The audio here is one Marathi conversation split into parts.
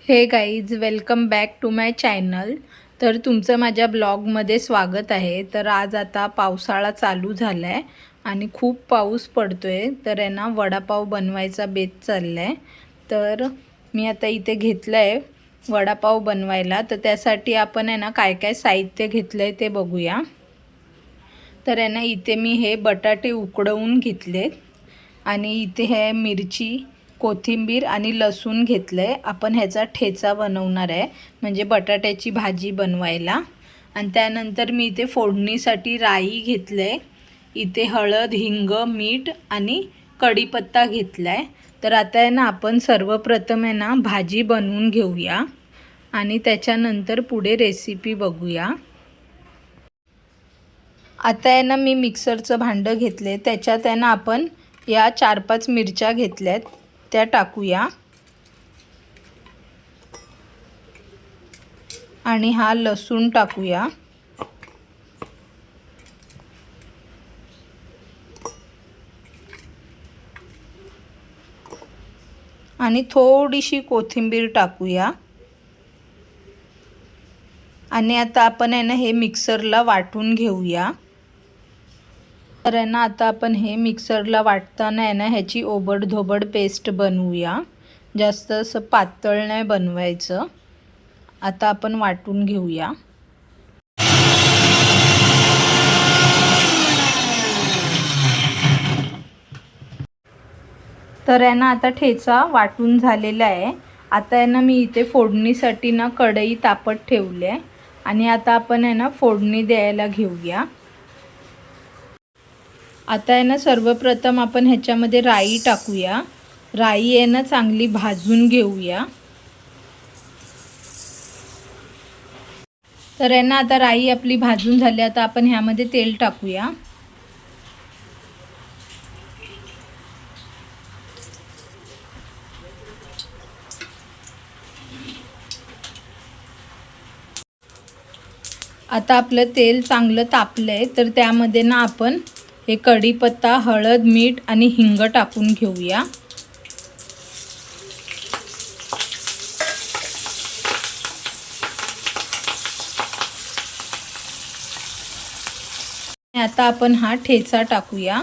हे guys, welcome back to my channel. तर तुमचं माझ्या ब्लॉगमध्ये स्वागत आहे. तर आज आता पावसाळा चालू झाला आहे आणि खूप पाऊस पडतो आहे. तर आहे ना, वडापाव बनवायचा बेत चालला आहे. तर मी आता इथे घेतलं आहे वडापाव बनवायला. तर त्यासाठी आपण आहे ना काय काय साहित्य घेतलं आहे ते बघूया. तर आहे ना, इथे मी हे बटाटे उकडवून घेतले आणि इथे हे मिरची, कोथिंबीर आणि लसूण घेतलं आहे. आपण ह्याचा ठेचा बनवणार आहे, म्हणजे बटाट्याची भाजी बनवायला. आणि त्यानंतर मी इथे फोडणीसाठी राई घेतलं आहे. इथे हळद, हिंग, मीठ आणि कढीपत्ता घेतला आहे. तर आता आहे ना, आपण सर्वप्रथम आहे ना भाजी बनवून घेऊया आणि त्याच्यानंतर पुढे रेसिपी बघूया. आता आहे ना, मी मिक्सरचं भांडं घेतले. त्याच्यात आहे ना आपण या 4-5 मिरच्या घेतल्यात, त्या टाकूया. आणि हा लसूण टाकूया. आणि थोडीशी कोथिंबीर टाकूया. आणि आता आपण आहे ना हे मिक्सरला वाटून घेऊया. तर आहे ना, आता आपण हे मिक्सरला वाटताना आहे ना ह्याची ओबडधोबड पेस्ट बनवूया. जास्त असं पातळ नाही बनवायचं. आता आपण वाटून घेऊया. तर आहे ना, आता ठेचा वाटून झालेला आहे. आता आहे ना, मी इथे फोडणीसाठी ना कढई तापत ठेवली आहे आणि आता आपण आहे ना फोडणी द्यायला घेऊया. आता आहे ना, सर्वप्रथम आपण ह्याच्यामध्ये राई टाकूया. राई आहे ना चांगली भाजून घेऊया. तर आहे ना, आता राई आपली भाजून झाली. आता आपण ह्यामध्ये तेल टाकूया. आता आपलं तेल चांगलं तापलं आहे. तर त्यामध्ये ना आपण हे कढीपत्ता, हळद, मीठ आणि हिंग टाकून घेऊया. आता आपण हा ठेचा टाकूया.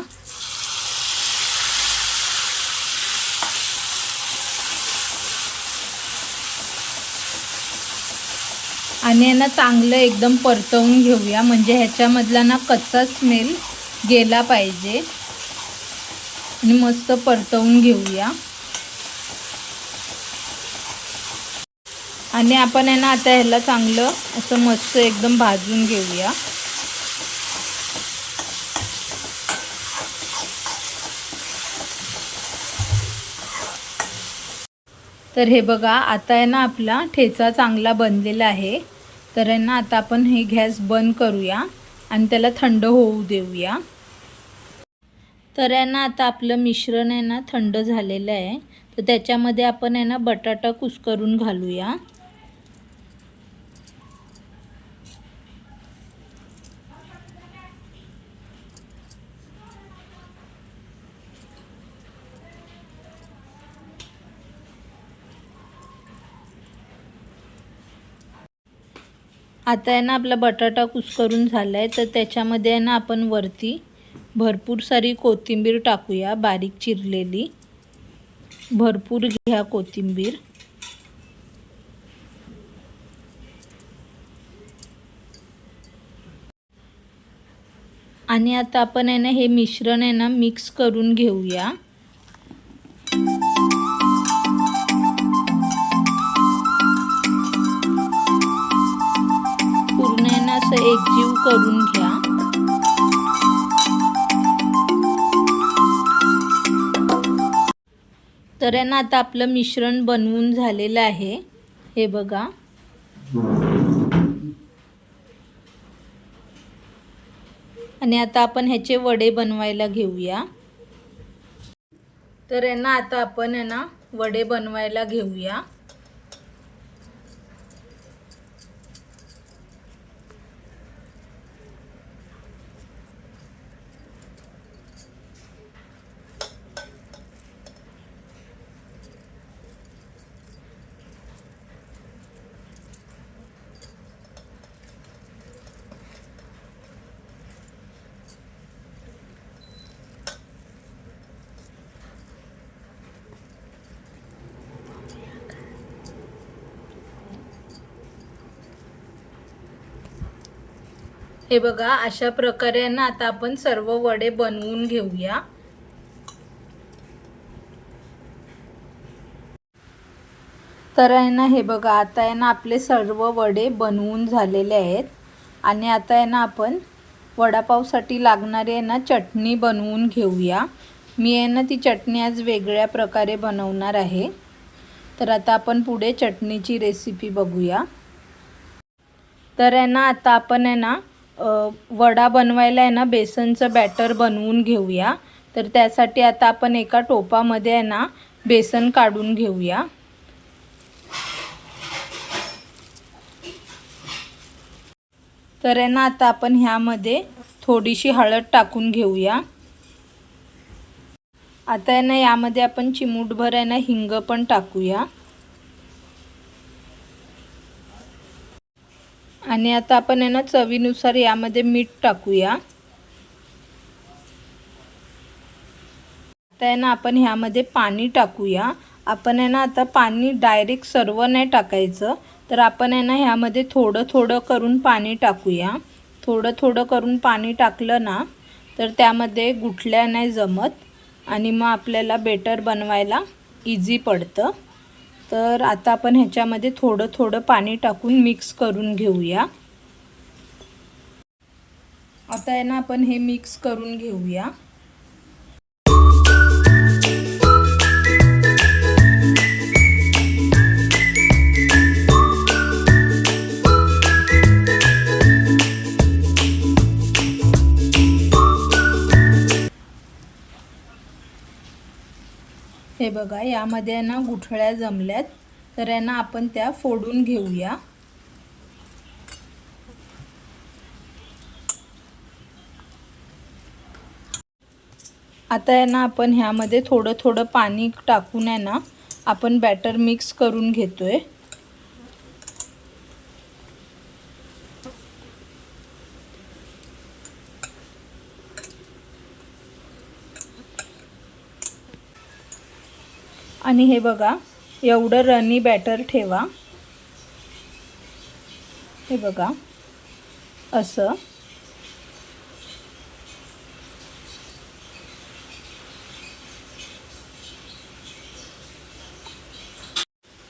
आणि यांना चांगलं एकदम परतवून घेऊया, म्हणजे ह्याच्यामधला ना कच्चा स्मेल गेला पाहिजे. आणि मस्त परतवून घेऊया. आणि आपण आहे ना आता ह्याला चांगलं असं मस्त एकदम भाजून घेऊया. तर हे बघा, आता आहे ना आपला ठेचा चांगला बनलेला आहे. तर आहे ना, आता आपण हे गॅस बंद करूया आणि त्याला थंड होऊ देऊया. तर आहे ना, आता आपलं मिश्रण आहे ना थंड झालेलं आहे. तर त्याच्यामध्ये आपण आहे ना बटाटा कुस्करून घालूया. आता आहे ना आपला बटाटा कुस्करून झाला आहे. तर त्याच्यामध्ये आहे ना आपण वरती भरपूर सारी कोथिंबीर टाकूया, बारीक चिरलेली. भरपूर घ्या कोथिंबीर. आणि आता आपण आहे ना हे मिश्रण आहे ना मिक्स करून घेऊया. पूर्ण आहे ना असं एकजीव करून घ्या. तर आहे ना, आता आपलं मिश्रण बनवून झालेलं आहे. हे बघा. आणि आता आपण ह्याचे वडे बनवायला घेऊया. तर आहे ना, आता आपण आहे ना वडे बनवायला घेऊया. हे बघा, अशा प्रकारे ना आता आपण सर्व वडे बनवून घेऊया। तर आहे ना, हे बघा, आता आहे ना आपले सर्व वडे बनवून झालेले आहेत। आणि आता आहे ना आपण वडापावसाठी लागणारी आहे ना चटणी बनवून घेऊया। मी आहे ना ती चटणी आज वेगळ्या प्रकारे बनवणार आहे। तर आता आपण पुढे चटणीची रेसिपी बघूया। तर आहे ना आता आपण आहे ना वडा बनवायला आहे ना बेसनचं बॅटर बनवून घेऊया। तर त्यासाठी आता आपण एका टोपामध्ये आहे ना बेसन काढून घेऊया। तर आहे ना आता आपण ह्यामध्ये थोडीशी हळद टाकून घेऊया। आता आहे ना यामध्ये आपण चिमूटभर आहे ना हिंग पण टाकूया। आणि आता आपण आहे ना चवीनुसार यामध्ये मीठ टाकूया। आता आहे ना आपण ह्यामध्ये पाणी टाकूया। आपण आहे ना आता पाणी डायरेक्ट सर्व नाही टाकायचं, तर आपण आहे ना ह्यामध्ये थोडं थोडं करून पाणी टाकूया। थोडं थोडं करून पाणी टाकलं ना तर त्यामध्ये गुठल्या नाही जमत आणि मग आपल्याला बेटर बनवायला इझी पडतं। तर आता आपण ह्याच्यामध्ये थोडं थोडं पाणी टाकून मिक्स करून घेऊया। आता आहे ना आपण हे मिक्स करून घेऊया। हे बघा, यामध्ये ना गुठळ्या जमल्यात, तर आहे ना आपण त्या फोडून घेऊया। आता आहे ना आपण ह्यामध्ये थोडं थोडं पाणी टाकून आहे ना आपण बॅटर मिक्स करून घेतोय। आणि हे बघा, एवढं रनी बॅटर ठेवा। हे बघा असं।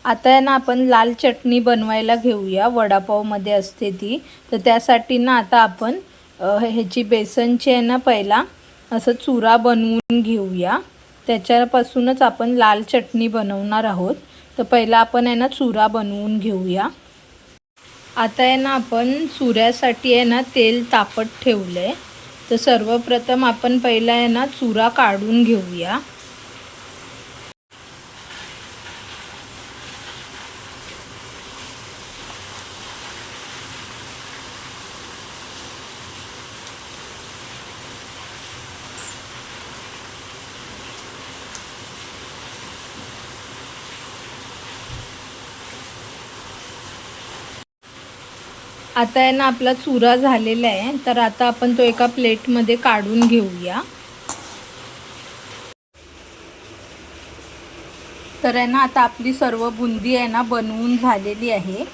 आता आहे ना आपण लाल चटणी बनवायला घेऊया, वडापावमध्ये असते ती। तर त्यासाठी ना आता आपण ह्याची बेसनची आहे ना पहिला असं चुरा बनवून घेऊया। त्याच्यापासूनच आपण लाल चटणी बनवणार आहोत। तर पहिला आपण आहे ना चुरा बनवून घेऊया। आता आहे ना आपण चुऱ्यासाठी आहे ना तेल तापत ठेवलंय। तर सर्वप्रथम आपण पहिला आहे ना चुरा काढून घेऊया। आता आहे ना आपला चुरा झालेला आहे, तर आता आपण तो एका प्लेटमध्ये काढून घेऊया। तर आहे ना आता आपली सर्व बुंदी आहे ना बनवून झालेली आहे।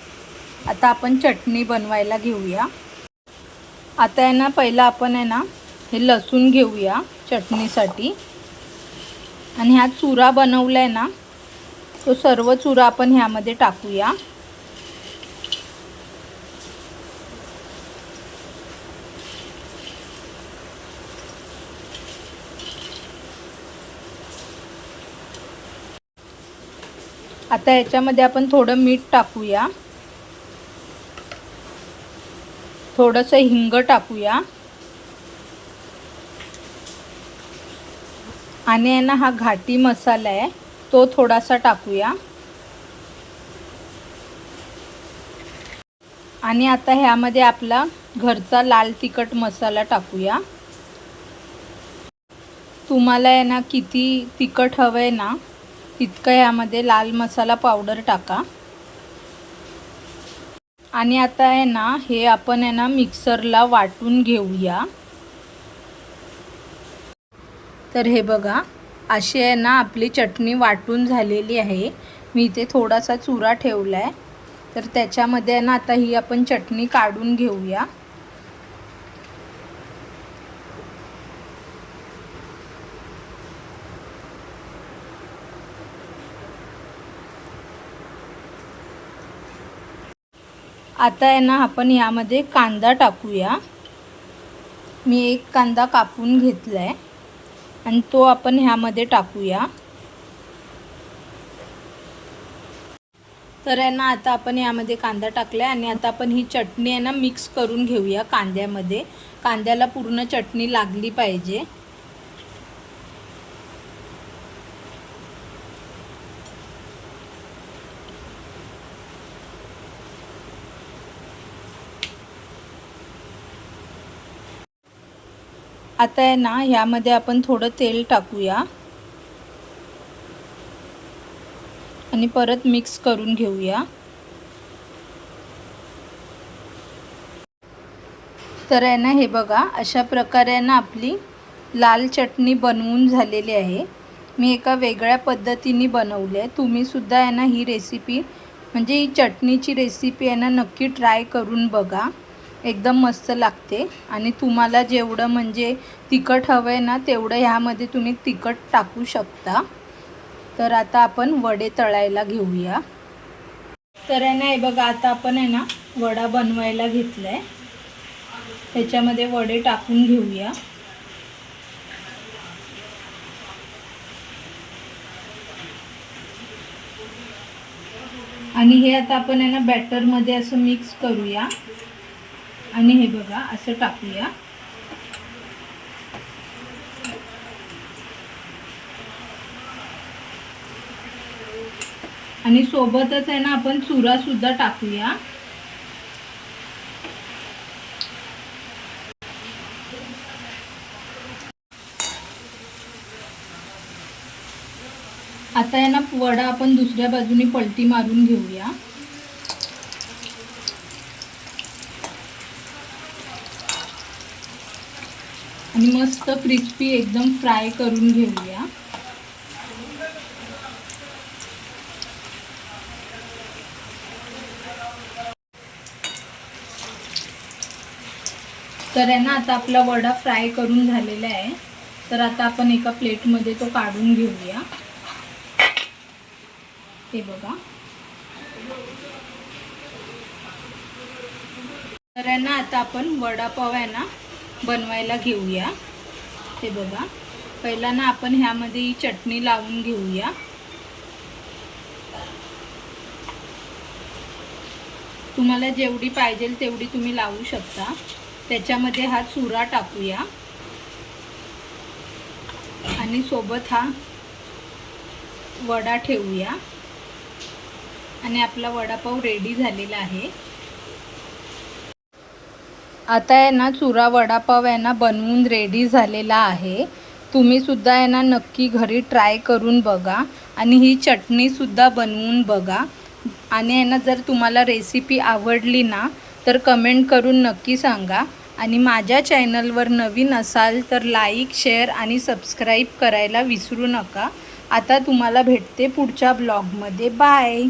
आता आपण चटणी बनवायला घेऊया। आता आहे ना पहिला आपण आहे ना हे लसूण घेऊया चटणीसाठी। आणि हा चुरा बनवलाय ना तो सर्व चुरा आपण ह्यामध्ये टाकूया। आता याच्यामध्ये आपण थोडं मीठ टाकूया, थोडंसं हिंग टाकूया आणि आहे ना हा घाटी मसाला आहे तो थोडासा टाकूया। आणि आता ह्यामध्ये आपला घरचा लाल तिखट मसाला टाकूया। तुम्हाला आहे ना किती तिखट हवंय ना तितकं यामध्ये लाल मसाला पावडर टाका। आणि आता आहे ना हे आपण आहे ना मिक्सरला वाटून घेऊया। तर हे बघा, अशी आहे ना आपली चटणी वाटून झालेली आहे। मी इथे थोडासा चुरा ठेवलाय, तर त्याच्यामध्ये आहे ना आता ही आपण चटणी काढून घेऊया। आता आहे ना आपण यामध्ये कांदा टाकूया। मी एक कांदा कापून घेतलाय आणि तो आपण ह्यामध्ये टाकूया। तर आहे ना आता आपण यामध्ये कांदा टाकलाय आणि आता आपण ही चटणी आहे ना मिक्स करून घेऊया कांद्यामध्ये। कांद्याला पूर्ण चटणी लागली पाहिजे। आता आहे ना ह्यामध्ये आपण थोडं तेल टाकूया आणि परत मिक्स करून घेऊया। तर आहे ना हे बघा अशा प्रकारे आहे ना आपली लाल चटणी बनवून झालेली आहे। मी एका वेगळ्या पद्धतीने बनवली आहे। तुम्ही सुद्धा आहे ना ही रेसिपी म्हणजे ही चटणीची रेसिपी आहे ना नक्की ट्राय करून बघा। एकदम मस्त लागते आणि तुम्हाला जेवढं म्हणजे तिखट हवं आहे ना तेवढं ह्यामध्ये तुम्ही तिखट टाकू शकता। तर आता आपण वडे तळायला घेऊया। तर आहे ना हे बघा आता आपण आहे ना वडा बनवायला घेतलाय। त्याच्यामध्ये वडे टाकून घेऊया। आणि हे आता आपण आहे ना बॅटरमध्ये असं मिक्स करूया आणि हे बघा असं टाकूया। आणि सोबतच आहे ना आपण चुरा सुद्धा टाकूया। आता आहे ना वडा आपण दुसऱ्या बाजूने पलटी मारून घेऊया। आणि मस्त क्रिस्पी एकदम फ्राय करून घेऊया। तर आहे ना आता आपला वडा फ्राय करून झालेला आहे। तर आता आपण एका प्लेटमध्ये तो काढून घेऊया। हे बघा। तर आहे ना आता आपण वडापाव आहे ना बनवायला घेऊया। हे बघा पहिला ना आपण ह्यामध्ये ही चटणी लावून घेऊया। तुम्हाला जेवढी पाहिजे तेवढी तुम्ही लावू शकता। त्याच्यामध्ये हा चुरा टाकूया आणि सोबत हा वडा ठेवूया आणि आपला वडापाव रेडी झालेला आहे। आता आहे ना चुरा वडापाव आहे ना बनवून रेडी झालेला आहे। तुम्ही सुद्धा आहे ना नक्की घरी ट्राय करून बघा आणि ही चटणी सुद्धा बनवून बघा। आणि आहे ना जर तुम्हाला रेसिपी आवडली ना तर कमेंट करून नक्की सांगा। आणि माझ्या चॅनलवर नवीन असाल तर लाईक शेअर आणि सबस्क्राईब करायला विसरू नका। आता तुम्हाला भेटते पुढच्या ब्लॉगमध्ये। बाय।